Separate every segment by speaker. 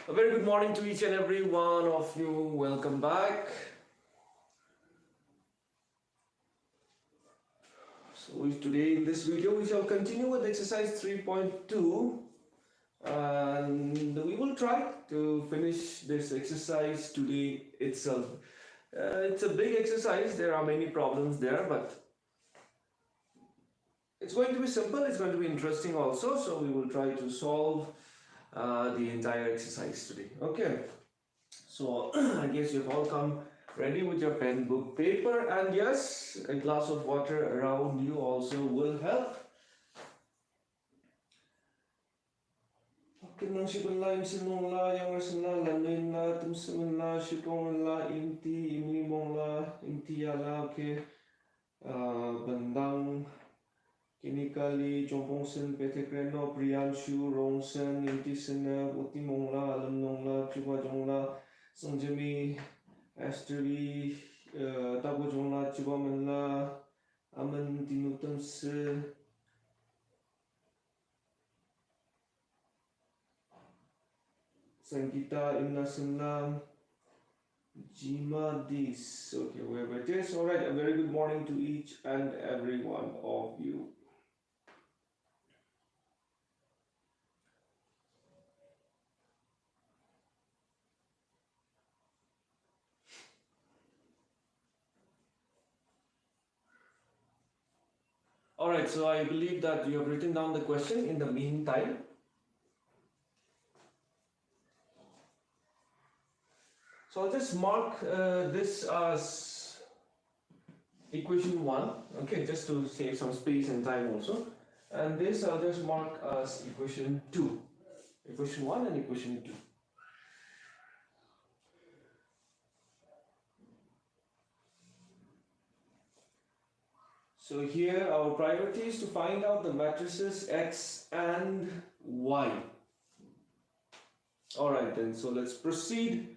Speaker 1: A very good morning to each and every one of you. Welcome back. So today in this video we shall continue with exercise 3.2 and we will try to finish this exercise today itself. It's a big exercise, there are many problems there, but it's going to be simple, it's going to be interesting also, so we will try to solve the entire exercise today. Okay, so I guess you've all come ready with your pen, book, paper, and yes, a glass of water around you also will help. Bandang Kinikali, Jompongsen, Petekreno, Priyanshu, Rongsen, Intisena, Utimongla, Alamnongla, Chubajongla, Sanjami, Asteri, Tabojongla, Chubamenla, Aman Dinutanse, Sankita, Imnasenla, Jima Dis. Okay, wherever it is. Alright, a very good morning to each and every one of you. Alright, so I believe that you have written down the question in the meantime. So I'll just mark this as equation 1, okay, just to save some space and time also. And this I'll just mark as equation 2. Equation 1 and equation 2. So here our priority is to find out the matrices X and Y. Alright then, so let's proceed.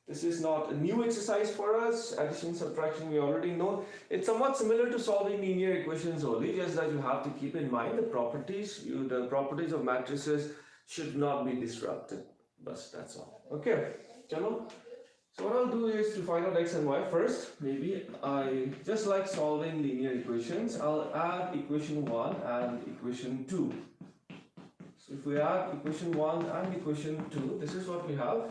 Speaker 1: This is not a new exercise for us. Addition, subtraction, we already know. It's somewhat similar to solving linear equations only, just that you have to keep in mind the properties. The properties of matrices should not be disrupted. But that's all. Okay, chalo. So what I'll do is to find out X and Y first. Maybe I just like solving linear equations. I'll add equation 1 and equation 2. So if we add equation 1 and equation 2, this is what we have.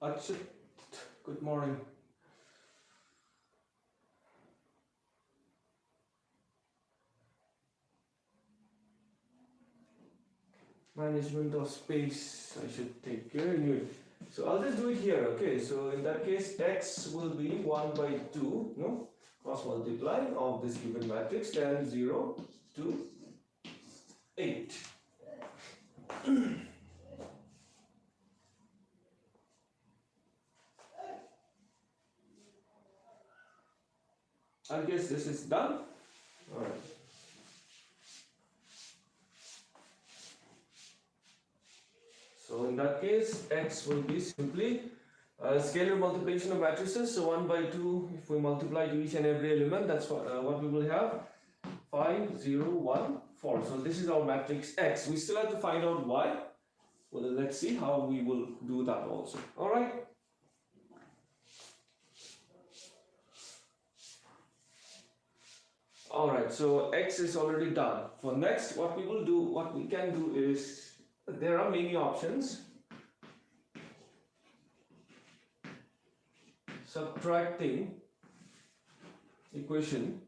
Speaker 1: Achit, good morning. Management of space, I should take care anyway. So I'll just do it here, okay? So in that case, X will be 1 by 2, no? Cross multiply of this given matrix, then 0 to 8. I guess this is done. Alright. So in that case, X will be simply scalar multiplication of matrices. So 1 by 2, if we multiply to each and every element, that's what we will have. 5, 0, 1, 4. So this is our matrix X. We still have to find out Y. Well, let's see how we will do that also. Alright. Alright, so X is already done. For next, what we can do is, there are many options. Subtracting equation.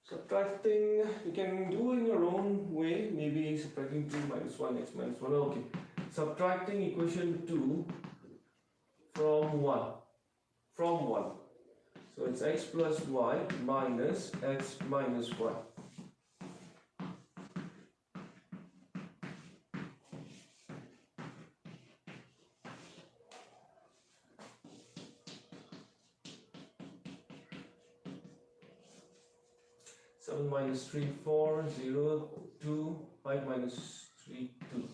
Speaker 1: Subtracting, you can do in your own way, maybe subtracting 2 minus 1, x minus 1, okay. Subtracting equation 2 from 1. So it's x plus y minus x minus y. 7 minus 3, 4, 0, 2, 5 minus 3, 2.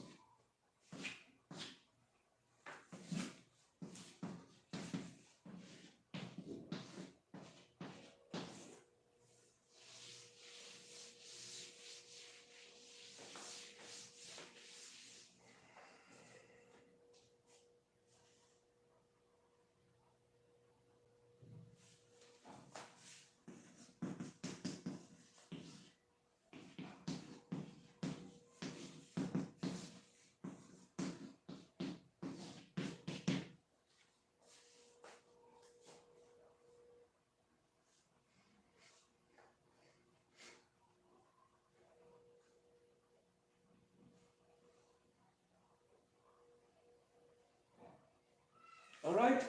Speaker 1: Alright,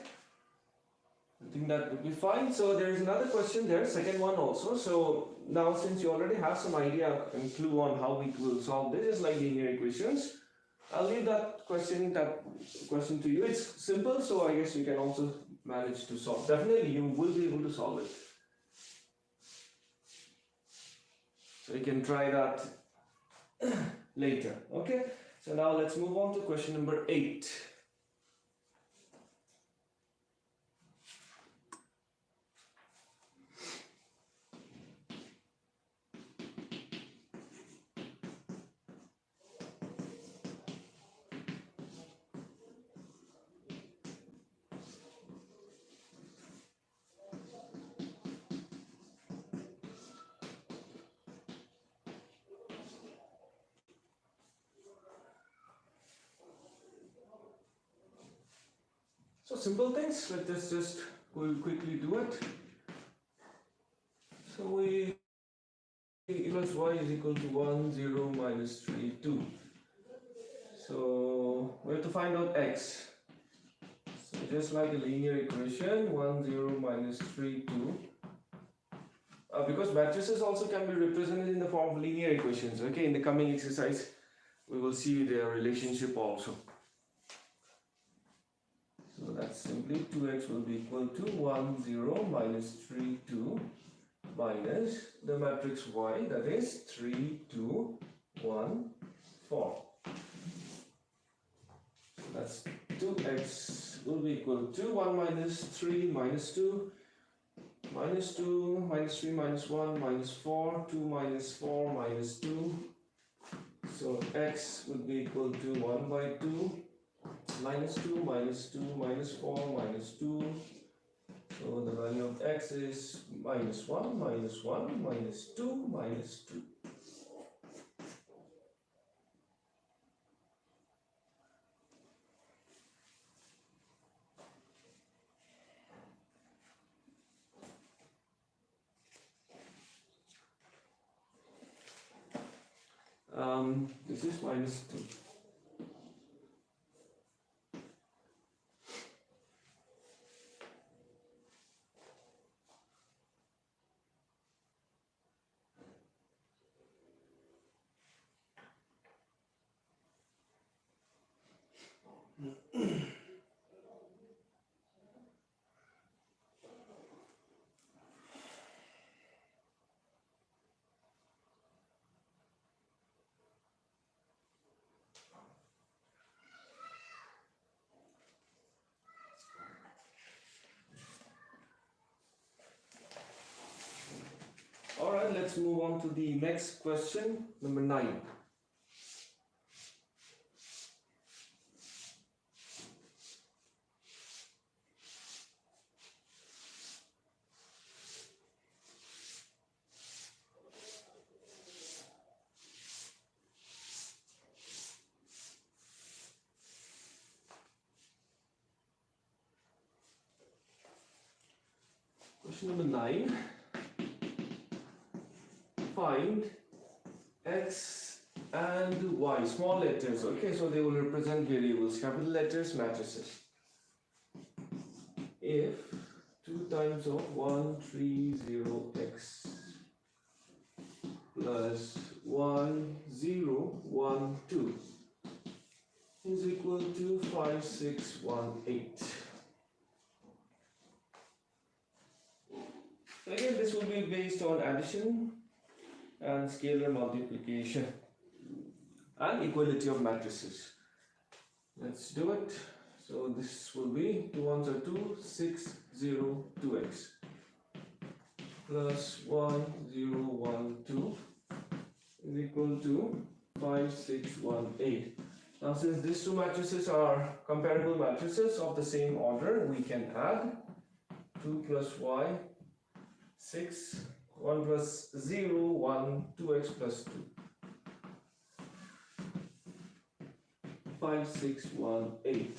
Speaker 1: I think that would be fine. So there is another question there, second one also. So now since you already have some idea and clue on how we will solve this, just like linear equations, I'll leave that question to you. It's simple, so I guess you can also manage to solve. Definitely you will be able to solve it. So you can try that later. Okay, so now let's move on to question number 8. So simple things, let's just we'll quickly do it. So we equals y is equal to 1, 0, minus 3, 2. So we have to find out x. So just like a linear equation, 1, 0, minus 3, 2. Because matrices also can be represented in the form of linear equations. Okay, in the coming exercise, we will see their relationship also. So that's simply 2x will be equal to 1, 0, minus 3, 2, minus the matrix y, that is 3, 2, 1, 4. So that's 2x will be equal to 1 minus 3 minus 2, minus 2, minus 3 minus 1, minus 4, 2 minus 4, minus 2. So x would be equal to 1 by 2. Minus 2, minus 2, minus 4, minus 2. So the value of x is minus 1, minus 1, minus 2, minus 2. This is minus 2. Alright, let's move on to the next question, number 9. Question number 9. Find x and y, small letters. Okay, so they will represent variables, capital letters, matrices. If 2 times of 1, 3, 0, x plus 1, 0, 1, 2 is equal to 5, 6, 1, 8. Again, this will be based on addition and scalar multiplication and equality of matrices. Let's do it. So this will be 2 ones are 2, 6, 0, 2x plus 1, 0, 1, 2 is equal to 5, 6, 1, 8. Now since these two matrices are comparable matrices of the same order, we can add 2 plus y, 6, 1 plus 0, 1, 2x plus 2. 5, 6, 1, 8.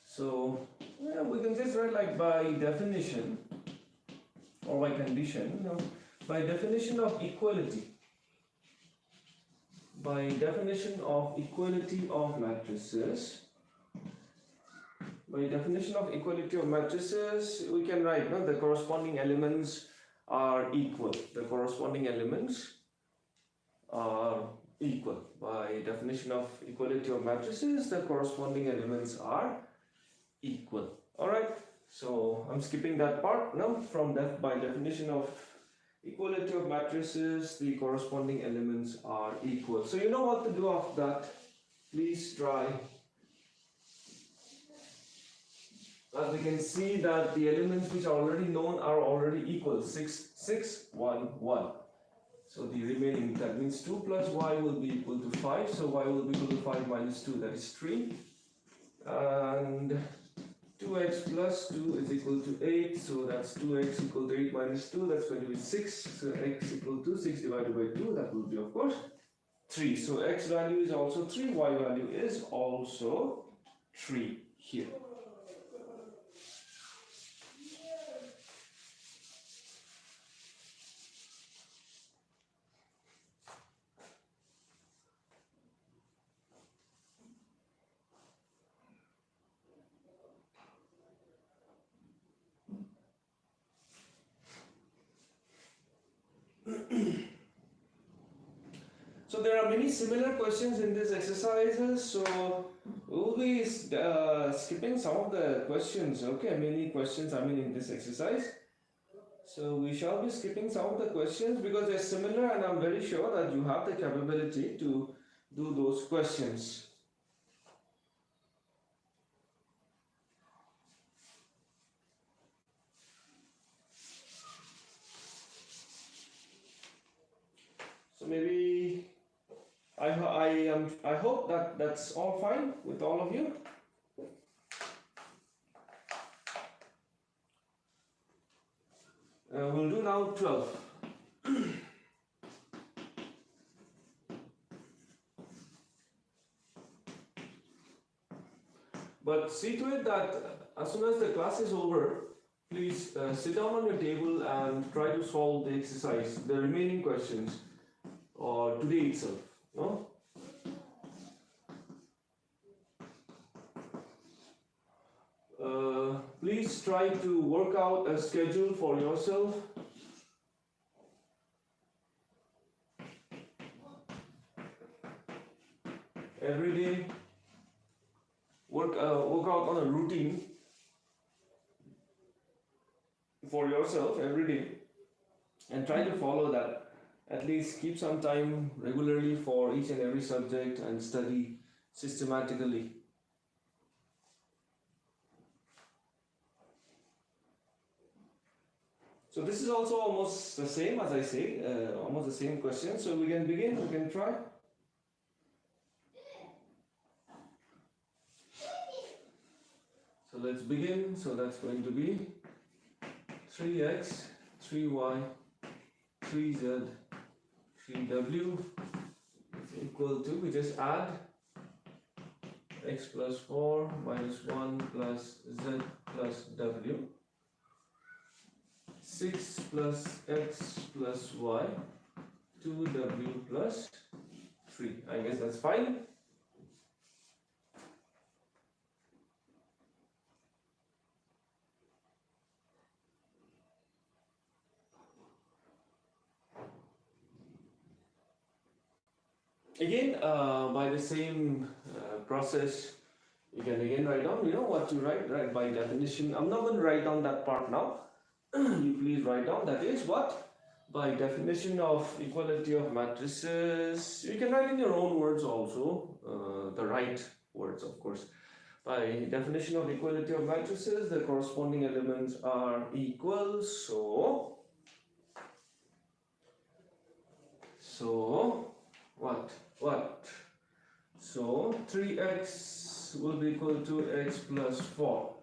Speaker 1: So yeah, we can just write like by definition or by condition, by definition of equality. By definition of equality of matrices, we can write the corresponding elements are equal. The corresponding elements are equal. By definition of equality of matrices, the corresponding elements are equal. Alright, so I'm skipping that part now. By definition of equality of matrices, the corresponding elements are equal. So you know what to do after that. Please try. As we can see that the elements which are already known are already equal. 6, 6, 1, 1. So the remaining, that means 2 plus y will be equal to 5. So y will be equal to 5 minus 2, that is 3. And 2x plus 2 is equal to 8, so that's 2x equal to 8 minus 2, that's going to be 6, so x equal to 6 divided by 2, that will be of course 3. So x value is also 3, y value is also 3 here. So there are many similar questions in these exercises, so we'll be skipping some of the questions, okay, many questions in this exercise. So we shall be skipping some of the questions because they're similar and I'm very sure that you have the capability to do those questions. So maybe I hope that that's all fine with all of you. We'll do now 12. But see to it that as soon as the class is over, please sit down on your table and try to solve the exercise, the remaining questions, or today itself. No? Please try to work out a schedule for yourself. Every day, work out on a routine for yourself every day and try to follow that. At least keep some time regularly for each and every subject and study systematically. So this is also almost the same as I say, almost the same question. So we can begin, we can try. So let's begin. So that's going to be 3x, 3y, 3z, 3w is equal to, we just add x plus 4 minus 1 plus z plus w. 6 plus x plus y, 2w plus 3. I guess that's fine. Again, by the same process, you can again write down, what you write by definition. I'm not going to write down that part now. You please write down, that is what? By definition of equality of matrices, you can write in your own words also, the right words of course. By definition of equality of matrices, the corresponding elements are equal, so what? So 3x will be equal to x plus 4.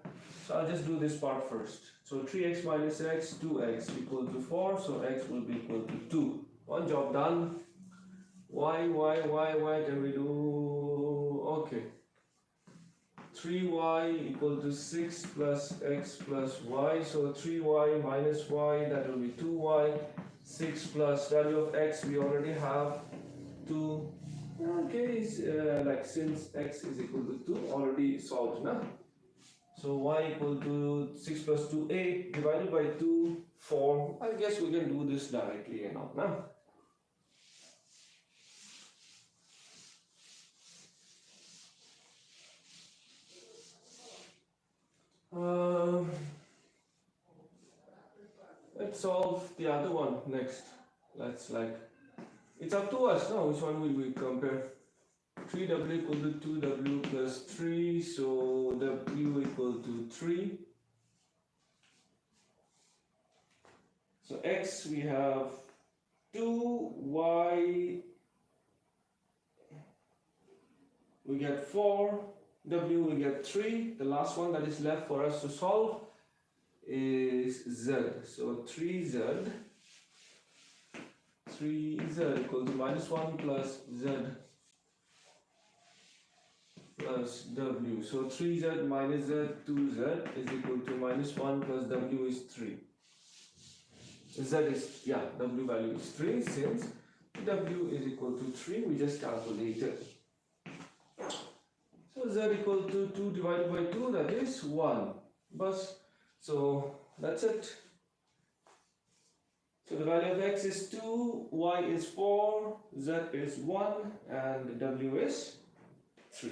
Speaker 1: So I'll just do this part first. So 3x minus x, 2x equal to 4. So x will be equal to 2. One job done. Y can we do? Okay. 3y equal to 6 plus x plus y. So 3y minus y, that will be 2y. 6 plus value of x, we already have 2. Okay, like since x is equal to 2, already solved, na? So y equal to 6 plus 2, 8, divided by 2, 4. I guess we can do this directly and all, na? Let's solve the other one next. It's up to us now, which one will we compare? 3w equal to 2w plus 3, so w equal to 3. So x we have 2, y we get 4, w we get 3. The last one that is left for us to solve is z. So 3z equal to minus 1 plus z plus w. So 3z minus z, 2z is equal to minus 1 plus w is 3. W value is 3. Since w is equal to 3, we just calculated. So z equal to 2 divided by 2, that is 1. So that's it. So the value of x is 2, y is 4, z is 1, and w is 3.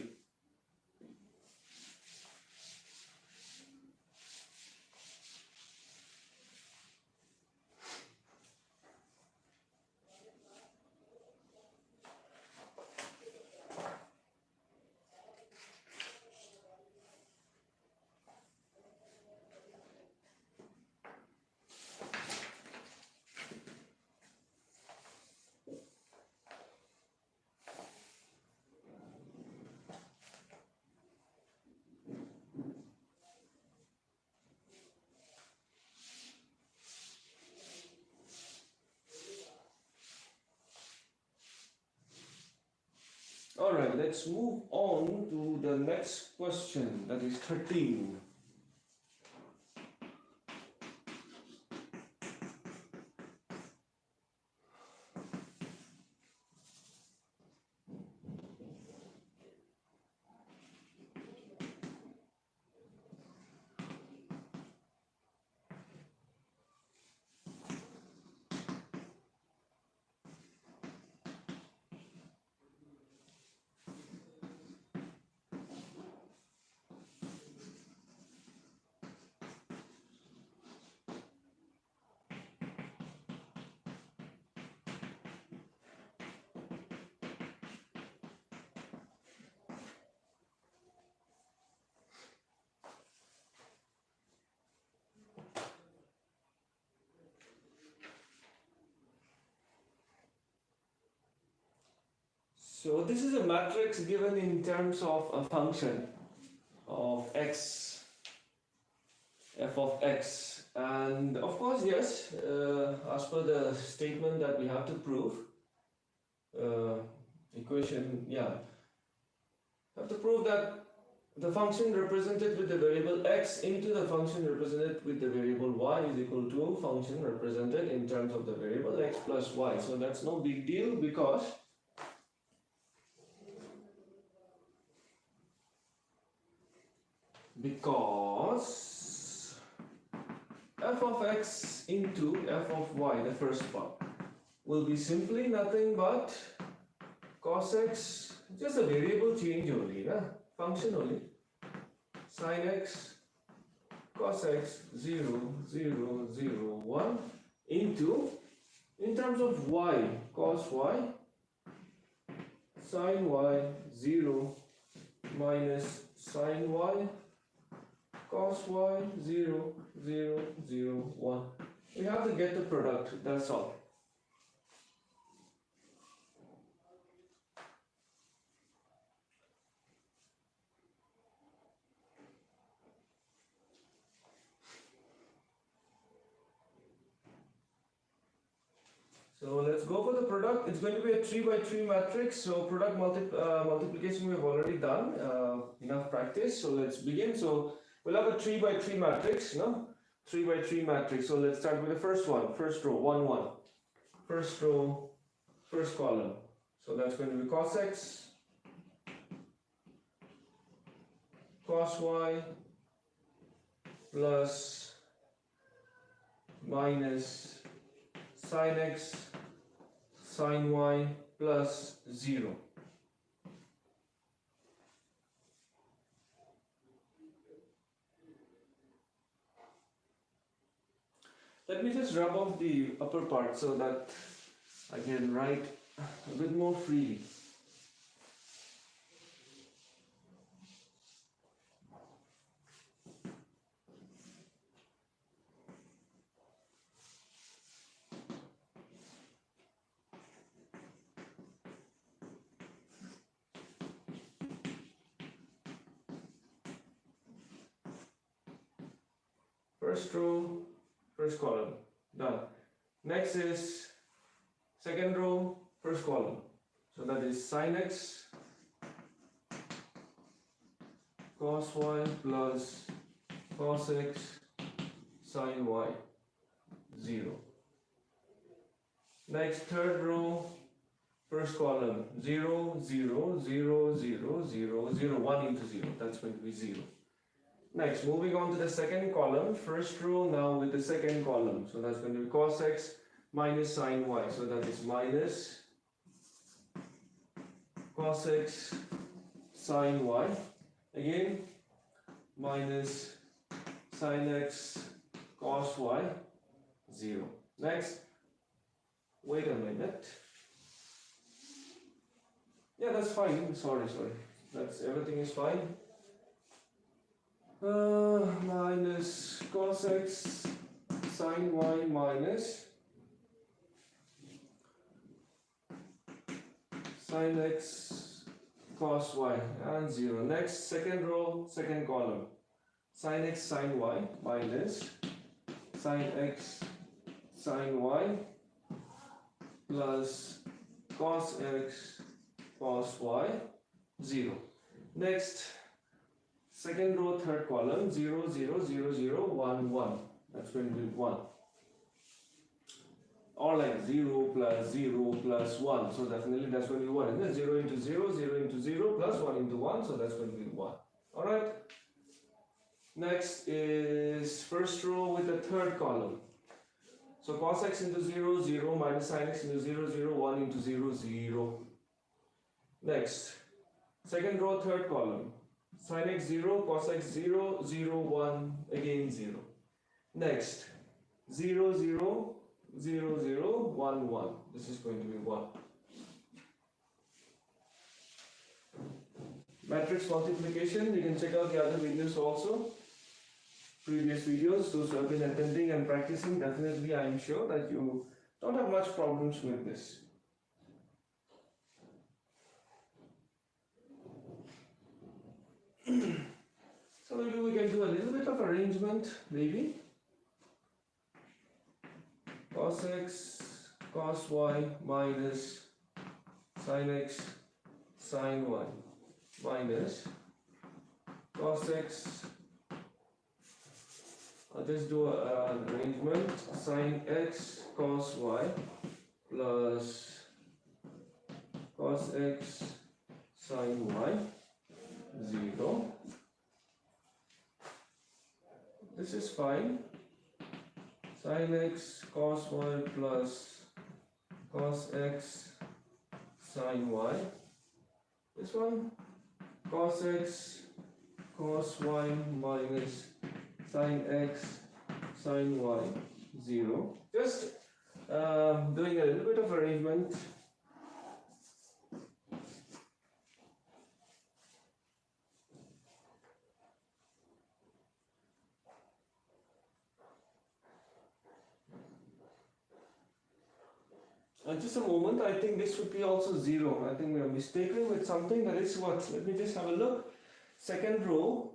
Speaker 1: Alright, let's move on to the next question, that is 13. So this is a matrix given in terms of a function of x, f of x, and of course yes, as per the statement that we have to prove, have to prove that the function represented with the variable x into the function represented with the variable y is equal to function represented in terms of the variable x plus y. So that's no big deal because f of x into f of y, the first part, will be simply nothing but cos x, just a variable change only, function only. Sin x, cos x 0, 0, 0, 1 into, in terms of y, cos y, sin y 0 minus sin y, cos y 0, 0, 0, 1. We have to get the product, that's all. So let's go for the product. It's going to be a 3 by 3 matrix. So product multiplication we have already done. Enough practice. So let's begin. So we'll have a 3 by 3 matrix. 3 by 3 matrix. So let's start with the first one. First row, 1, 1. First row, first column. So that's going to be cos x, cos y, plus minus sin x, sin y plus 0. Let me just rub off the upper part so that I can write a bit more freely. First row, first column, done. Next is second row, first column. So that is sin x, cos y plus cos x, sin y, 0. Next third row, first column, 0, 0, 0, 0, 0, 0, 1 into 0. That's going to be 0. Next, moving on to the second column, first row now with the second column. So that's going to be cos x minus sin y. So that is minus cos x sin y. Again, minus sin x cos y, 0. Next, wait a minute. Yeah, that's fine. Sorry. That's everything is fine. Minus cos x sin y minus sin x cos y and 0. Next, second row, second column. Sin x sin y minus sin x sin y plus cos x cos y, 0. Next, second row, third column, 0, 0, 0, 0, 1, 1. That's going to be 1. Or like 0 plus 1. So definitely that's going to be 1. And then 0 into 0, 0 into 0 plus 1 into 1. So that's going to be 1. Alright. Next is first row with the third column. So cos x into 0, 0 minus sin x into 0, 0, 1 into 0, 0. Next, second row, third column. Sin x 0, cos x 0, 0, 1, again 0. Next, 0, 0, 0, 0, 1, 1. This is going to be 1. Matrix multiplication, you can check out the other videos also. Previous videos, those who have been attending and practicing, definitely I am sure that you don't have much problems with this. So maybe we can do a little bit of arrangement, maybe. Cos x, cos y minus sin x, sin y minus cos x. I'll just do an arrangement. Sin x cos y plus cos x sin y, 0. This is fine. Sin x cos y plus cos x sine y. This one, cos x cos y minus sine x sine y 0. Just doing a little bit of arrangement. Just a moment, I think this would be also 0. I think we are mistaken with something. That is what? Let me just have a look. Second row.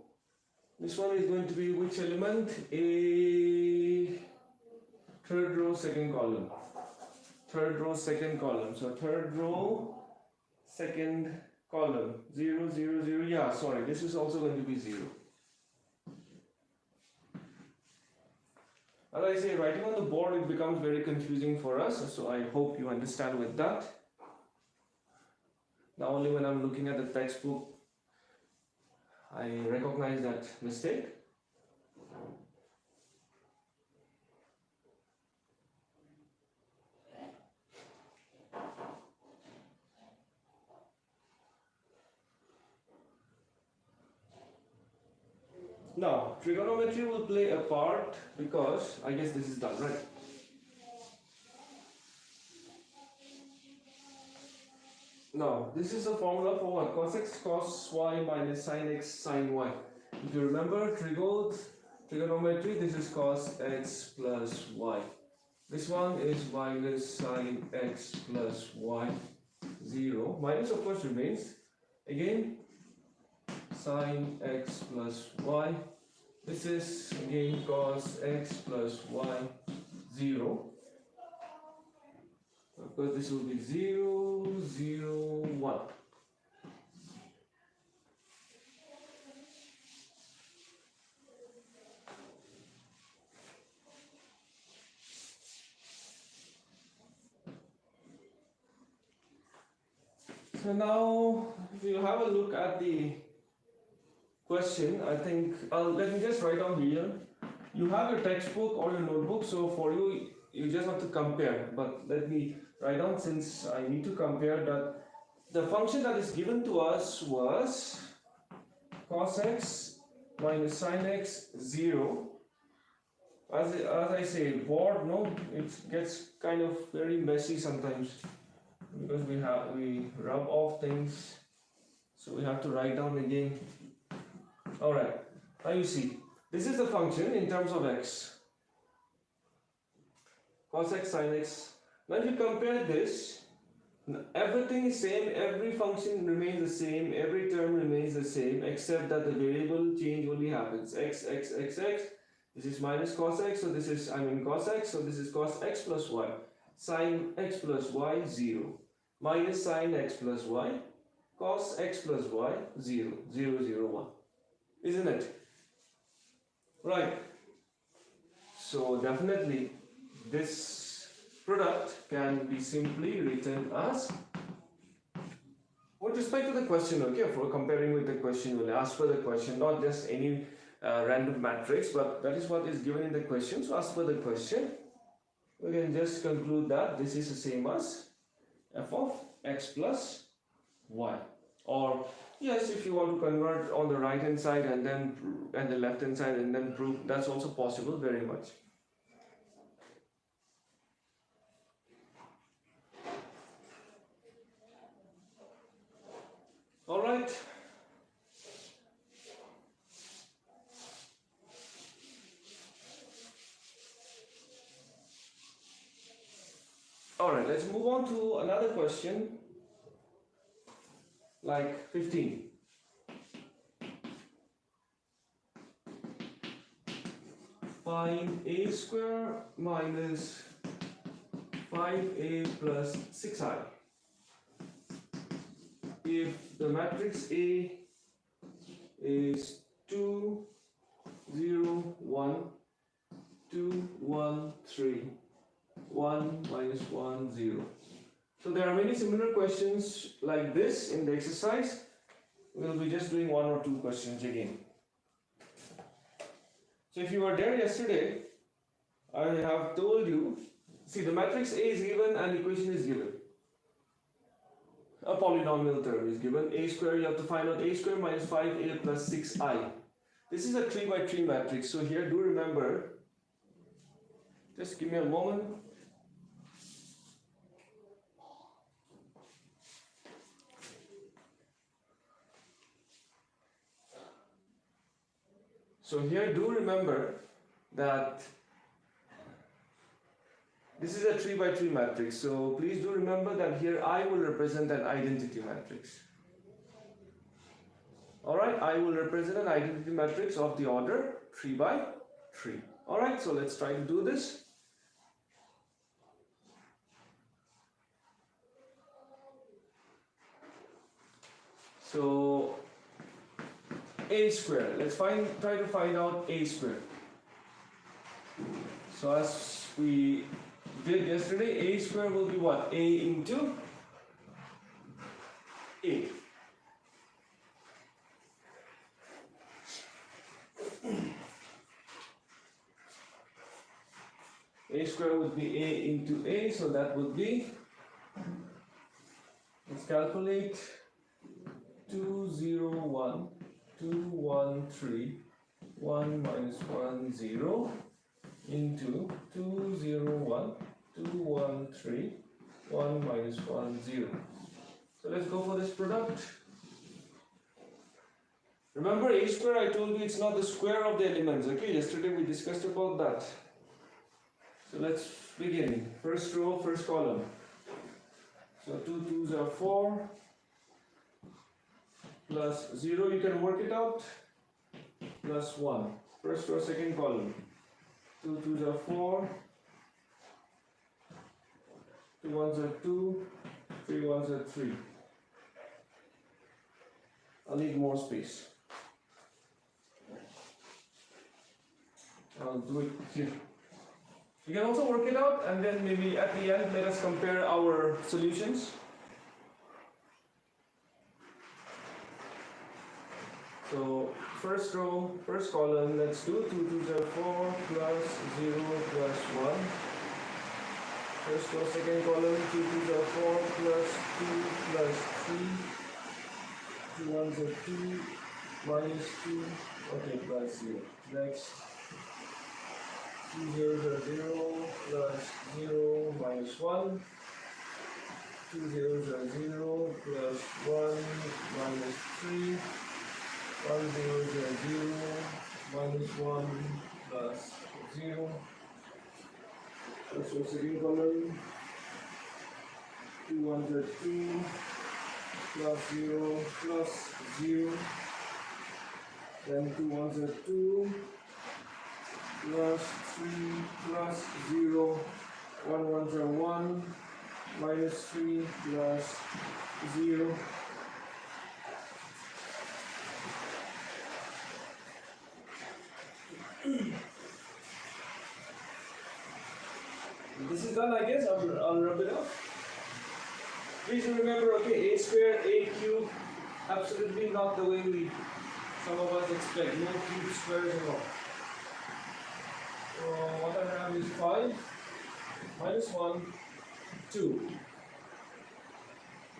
Speaker 1: This one is going to be which element? A third row, second column. Third row, second column. So third row, second column. 0, 0, 0. Yeah, sorry. This is also going to be 0. As I say, writing on the board, it becomes very confusing for us. So I hope you understand with that. Now only when I'm looking at the textbook, I recognize that mistake. Now, trigonometry will play a part because I guess this is done, right? Now, this is a formula for what? Cos x cos y minus sin x sin y. If you remember trigonometry, this is cos x plus y. This one is minus sin x plus y 0. Minus of course remains. Again, sin x plus y. This is again cos x plus y 0. Of course, this will be 0, 0, 1. So now, if you have a look at the question, I think let me just write down here. You have your textbook or your notebook, so for you, you just have to compare. But let me write down, since I need to compare, that the function that is given to us was cos x minus sin x 0. As I say, board, no, it gets kind of very messy sometimes because we rub off things, so we have to write down again. Alright, now you see, this is the function in terms of x. Cos x sin x. Now if you compare this, everything is same, every function remains the same, every term remains the same, except that the variable change only happens. X. This is minus cos x, so this is, cos x, so this is cos x plus y. Sin x plus y 0. Minus sin x plus y, cos x plus y 0. 0, 0, 1. Isn't it? Right. So definitely this product can be simply written as, with respect to the question, okay, for comparing with the question, we'll ask for the question, not just any random matrix, but that is what is given in the question. So as per the question, we can just conclude that this is the same as f of x plus y. Or yes, if you want to convert on the right hand side and the left hand side and then prove, that's also possible very much. All right. All right, let's move on to another question, like 15. Find a square minus 5a plus 6i. If the matrix A is 2, 0, 1, 2, 1, 3, 1 minus 1, 0. So there are many similar questions like this in the exercise. We'll be just doing 1 or 2 questions again. So if you were there yesterday, I have told you, see, the matrix A is given and equation is given. a polynomial term is given. A square, you have to find out a square minus 5a plus 6i. This is a 3 by 3 matrix. So here, do remember, just give me a moment. So here, do remember that this is a 3 by 3 matrix. So please do remember that here I will represent an identity matrix. Alright, I will represent an identity matrix of the order 3 by 3. Alright, so let's try to do this. So a square, let's try to find out a square. So as we did yesterday, a square will be what? A into a. A square would be a into a, so that would be, let's calculate, 201, 213, 1 minus 1, 0 into 201, 213, 1 minus 1, 0. So let's go for this product. Remember a square, I told you it's not the square of the elements, okay? Yesterday we discussed about that. So let's begin. First row, first column. So 2 2s are 4 plus 0, you can work it out, plus 1. First row, second column. 2 2s are 4, 2 1s are 2, 3 1s are 3. I'll need more space. I'll do it here. You can also work it out and then maybe at the end let us compare our solutions. So first row, first column, let's do 2 2s are 4 plus 0 plus 1. First row, second column, 2 2s are 4 plus 2 plus 3. 2 1s are 2 minus 2, okay, plus 0. Next. 2 zeros are 0 plus 0 minus 1. 2 zeros are 0 plus 1 minus 3. 1 zeros are 0 minus 1 plus 0. So second column. 2 1s are 2 plus 0 plus 0. Then 2 1s are 2. Plus 3 plus 0, 1 1s are 1, minus 3 plus 0. This is done, I guess. I'll rub it up. Please remember, okay, a square, a cube, absolutely not the way some of us expect. No cube squares at all. So what I have is 5 minus 1, 2.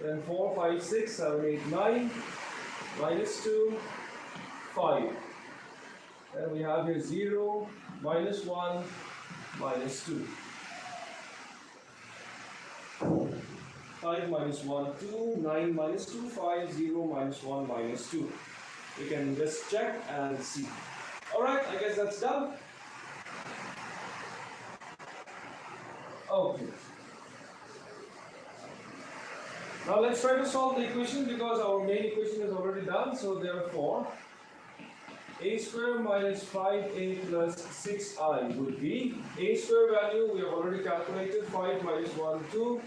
Speaker 1: Then 4, 5, 6, 7, 8, 9, minus 2, 5. Then we have here 0, minus 1, minus 2. 5 minus 1, 2, 9 minus 2, 5, 0, minus 1, minus 2. You can just check and see. Alright, I guess that's done. Okay. Now let's try to solve the equation because our main equation is already done. So therefore, a square minus 5a plus 6i would be, a square value we have already calculated, 5 minus 1, 2,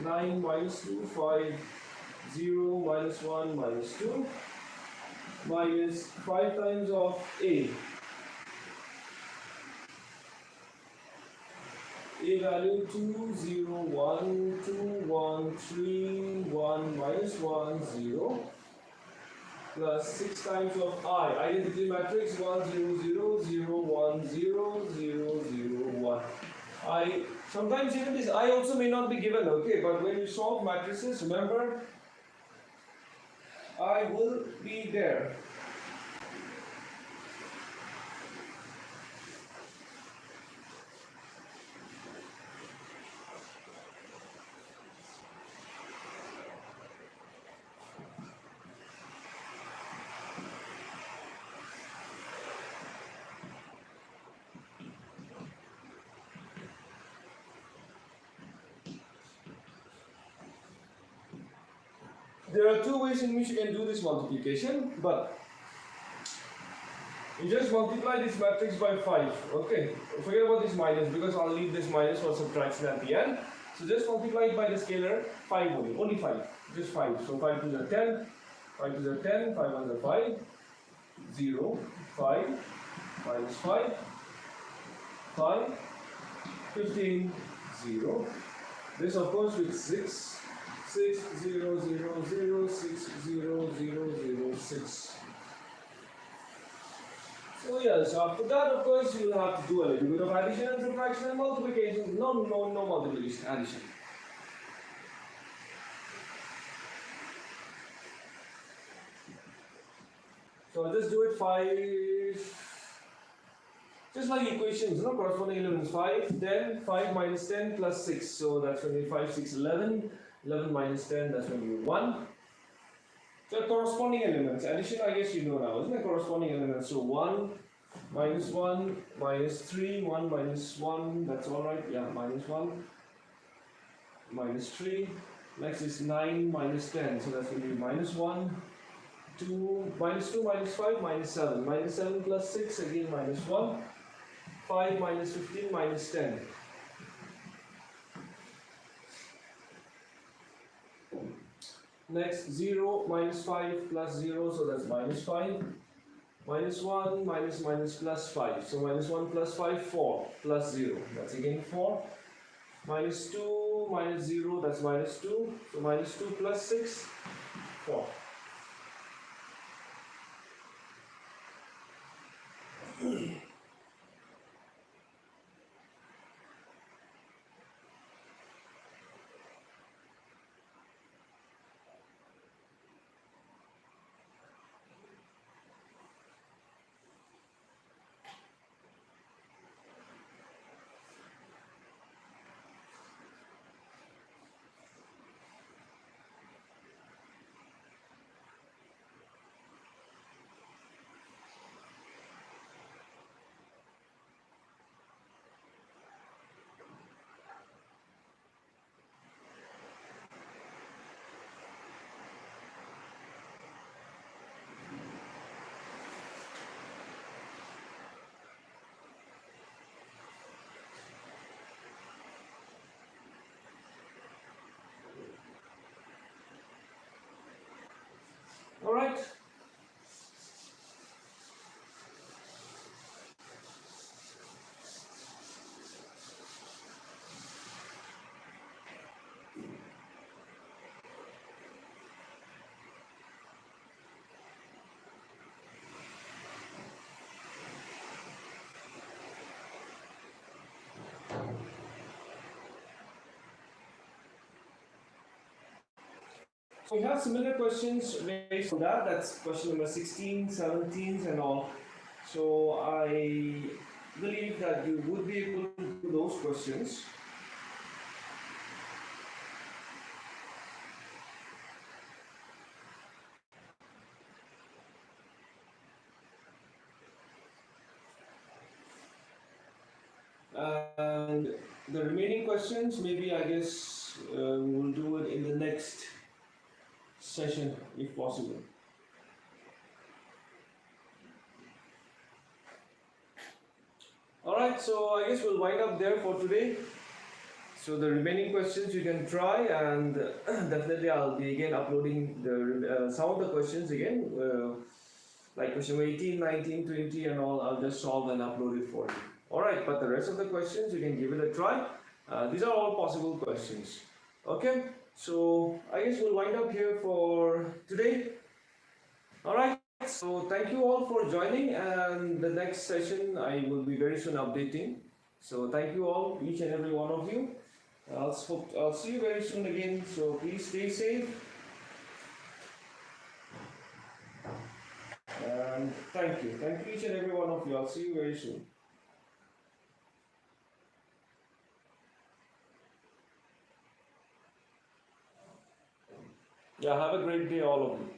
Speaker 1: 9 minus 2, 5, 0 minus 1 minus 2, minus 5 times of a. A value 2, 0, 1, 2, 1, 3, 1, minus 1, 0, plus 6 times of I. Identity matrix 1, 0, 0, 0, 1, 0, 0, 0, 1. Sometimes even this I also may not be given, okay? But when you solve matrices, remember I will be there. There are two ways in which you can do this multiplication, but you just multiply this matrix by 5. Okay, forget about this minus because I'll leave this minus for subtraction at the end. So just multiply it by the scalar 5 only 5, just 5. So 5 to the 10, 5 to the 10, 5 on the 5, 0, 5, minus 5, 5, 15, 0. This of course with 6, 6, 0, 0, 0, 6, 0, 0, 0, 6. So yes, after that of course you will have to do a little bit of addition and subtraction and multiplication. No multiplication, addition. So I'll just do it 5, just like equations, corresponding elements 5, 10, 5 minus 10 plus 6. So that's going to be 5, 6, 11, 11 minus 10, that's going to be 1. So corresponding elements, addition I guess you know now, isn't it? Corresponding elements, so 1, minus 3, 1 minus 1, that's alright, yeah, minus 1, minus 3, next is 9 minus 10, so that's going to be minus 1, 2, minus 2, minus 5, minus 7, minus 7 plus 6, again minus 1, 5 minus 15, minus 10. Next, 0 minus 5 plus 0, so that's minus 5. Minus 1, minus plus 5. So minus 1 plus 5, 4. Plus 0, that's again 4. Minus 2, minus 0, that's minus 2. So minus 2 plus 6, 4. All right. So we have similar questions based on that. That's question number 16, 17 and all. So I believe that you would be able to do those questions. And the remaining questions, maybe I guess we'll do it in the next session if possible. Alright, so I guess we'll wind up there for today. So the remaining questions you can try, and definitely I'll be again uploading the some of the questions again, like question 18, 19, 20 and all. I'll just solve and upload it for you. Alright, but the rest of the questions you can give it a try. These are all possible questions. Okay, so I guess we'll wind up here for today. Alright, so thank you all for joining, and the next session I will be very soon updating. So thank you all, each and every one of you. I'll see you very soon again, so please stay safe. And thank you. Thank you each and every one of you. I'll see you very soon. Yeah, have a great day, all of you.